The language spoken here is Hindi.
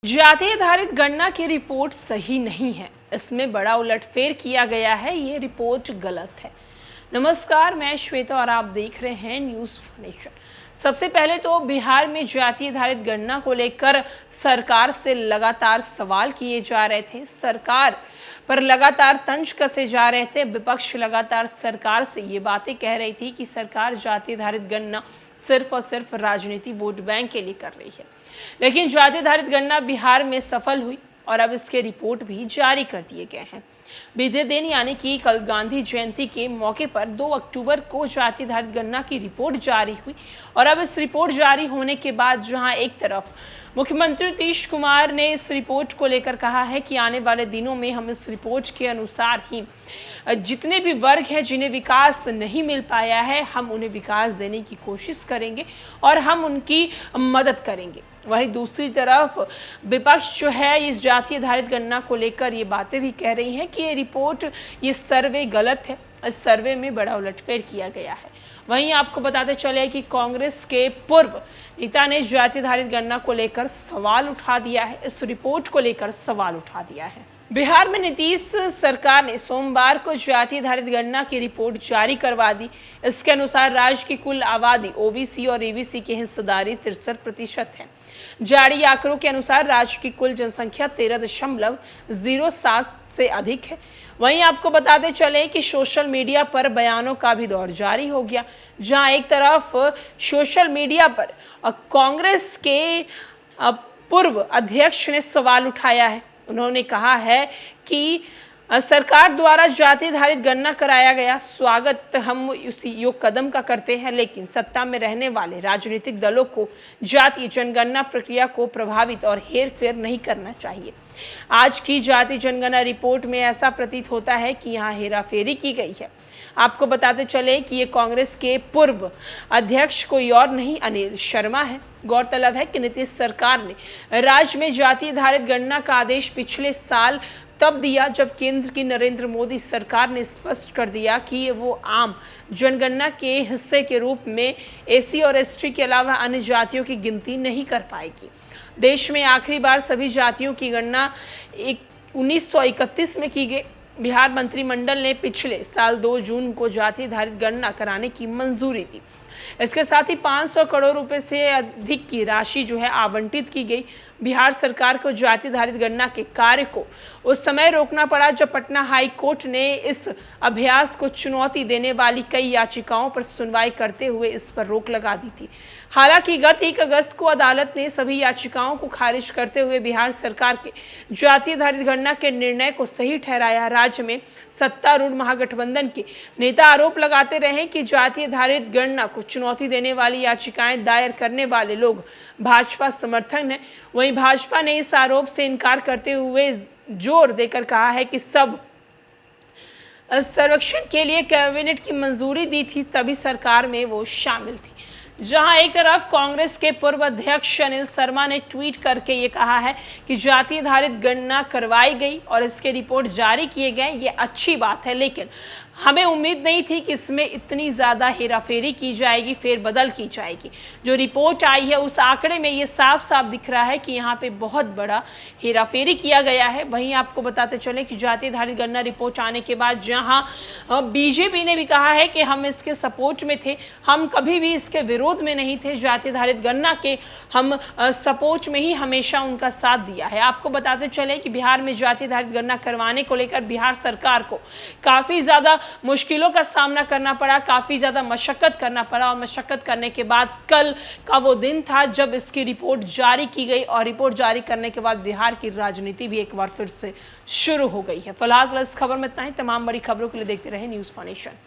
जाति आधारित गणना की रिपोर्ट सही नहीं है। इसमें बड़ा उलटफेर किया गया है। ये रिपोर्ट गलत है। नमस्कार, मैं श्वेता और आप देख रहे हैं न्यूज़ नेशन। सबसे पहले तो बिहार में जाति आधारित गणना को लेकर सरकार से लगातार सवाल किए जा रहे थे। सरकार पर लगातार तंज कसे जा रहे थे। विपक्ष लगातार सरकार से ये बातें कह रही थी कि सरकार जाति आधारित गणना सिर्फ और सिर्फ राजनीति वोट बैंक के लिए कर रही है। लेकिन जाति आधारित गणना बिहार में सफल हुई और अब इसके रिपोर्ट भी जारी कर दिए गए हैं। बीते दिन यानी कि कल गांधी जयंती के मौके पर 2 अक्टूबर को जाति आधारित गणना की रिपोर्ट जारी हुई और अब इस रिपोर्ट जारी होने के बाद जहां एक तरफ मुख्यमंत्री नीतीश कुमार ने इस रिपोर्ट को लेकर कहा है कि आने वाले दिनों में हम इस रिपोर्ट के अनुसार ही जितने भी वर्ग हैं जिन्हें विकास नहीं मिल पाया है, हम उन्हें विकास देने की कोशिश करेंगे और हम उनकी मदद करेंगे। वहीं दूसरी तरफ विपक्ष जो है इस जाति आधारित गणना को लेकर ये बातें भी कह रही हैं कि ये रिपोर्ट, ये सर्वे गलत है। इस सर्वे में बड़ा उलटफेर किया गया है। वहीं आपको बताते चले कि कांग्रेस के पूर्व नेता ने जाति आधारित गणना को लेकर सवाल उठा दिया है। इस रिपोर्ट को लेकर सवाल उठा दिया है। बिहार में नीतीश सरकार ने सोमवार को जाति आधारित गणना की रिपोर्ट जारी करवा दी। इसके अनुसार राज्य की कुल आबादी ओबीसी और एबीसी की हिस्सेदारी 63% है। जारी आंकड़ों के अनुसार राज्य की कुल जनसंख्या 13.07 से अधिक है। वहीं आपको बताते चले कि सोशल मीडिया पर बयानों का भी दौर जारी हो गया, जहां एक तरफ सोशल मीडिया पर कांग्रेस के पूर्व अध्यक्ष ने सवाल उठाया है। उन्होंने कहा है कि सरकार द्वारा जाति आधारित गणना कराया गया स्वागत हम उसी योग कदम का करते हैं, लेकिन सत्ता में रहने वाले राजनीतिक दलों को जातीय जनगणना प्रक्रिया को प्रभावित और हेरफेर नहीं करना चाहिए। आज की जाति जनगणना रिपोर्ट में ऐसा प्रतीत होता है कि यहाँ हेराफेरी की गई है। आपको बताते चले कि ये कांग्रेस के पूर्व अध्यक्ष कोई और नहीं, अनिल शर्मा है। गौरतलब है कि नीतीश सरकार ने राज्य में जाति आधारित गणना का आदेश पिछले साल तब दिया जब केंद्र की नरेंद्र मोदी सरकार ने स्पष्ट कर दिया कि वो आम जनगणना के हिस्से के रूप में एसी और एसटी के अलावा अन्य जातियों की गिनती नहीं कर पाएगी। देश में आखिरी बार सभी जातियों की गणना 1931 में की गई। बिहार मंत्रिमंडल ने पिछले साल 2 जून को जाति आधारित गणना कराने की मंजूरी दी। इसके साथ ही 500 करोड़ रुपए से अधिक की राशि जो है आवंटित की गई। बिहार सरकार को जाति आधारित गणना के कार्य को उस समय रोकना पड़ा जब पटना हाई कोर्ट ने इस अभ्यास को चुनौती देने वाली कई याचिकाओं पर सुनवाई करते हुए इस पर रोक लगा दी थी। हालांकि गत 1 अगस्त को अदालत ने सभी याचिकाओं को खारिज करते हुए बिहार सरकार के जाति आधारित गणना के निर्णय को सही ठहराया। राज्य में सत्तारूढ़ महागठबंधन के नेता आरोप लगाते रहे कि जाति आधारित गणना को चुनौती देने वाली याचिकाएं दायर करने वाले लोग भाजपा समर्थन है। वहीं भाजपा ने इस आरोप से इनकार करते हुए जोर देकर कहा है कि सब सर्वेक्षण के लिए कैबिनेट की मंजूरी दी थी, तभी सरकार में वो शामिल थी। जहां एक तरफ कांग्रेस के पूर्व अध्यक्ष अनिल शर्मा ने ट्वीट करके ये कहा है कि जाति आधारित गणना करवाई गई और इसके रिपोर्ट जारी किए गए, ये अच्छी बात है, लेकिन हमें उम्मीद नहीं थी कि इसमें इतनी ज़्यादा हेराफेरी की जाएगी, फेरबदल की जाएगी। जो रिपोर्ट आई है उस आंकड़े में ये साफ साफ दिख रहा है कि यहाँ पे बहुत बड़ा हेराफेरी किया गया है। वहीं आपको बताते चले कि जाति आधारित गणना रिपोर्ट आने के बाद जहाँ बीजेपी ने भी कहा है कि हम इसके सपोर्ट में थे, हम कभी भी इसके विरोध में नहीं थे, जाति आधारित गणना के हम सपोर्ट में ही हमेशा उनका साथ दिया है। आपको बताते चले कि बिहार में जाति आधारित गणना करवाने को लेकर बिहार सरकार को काफ़ी ज़्यादा मुश्किलों का सामना करना पड़ा, काफी ज्यादा मशक्कत करना पड़ा और मशक्कत करने के बाद कल का वो दिन था जब इसकी रिपोर्ट जारी की गई और रिपोर्ट जारी करने के बाद बिहार की राजनीति भी एक बार फिर से शुरू हो गई है। फिलहाल इस खबर में इतना ही। तमाम बड़ी खबरों के लिए देखते रहे न्यूज़ नेशन।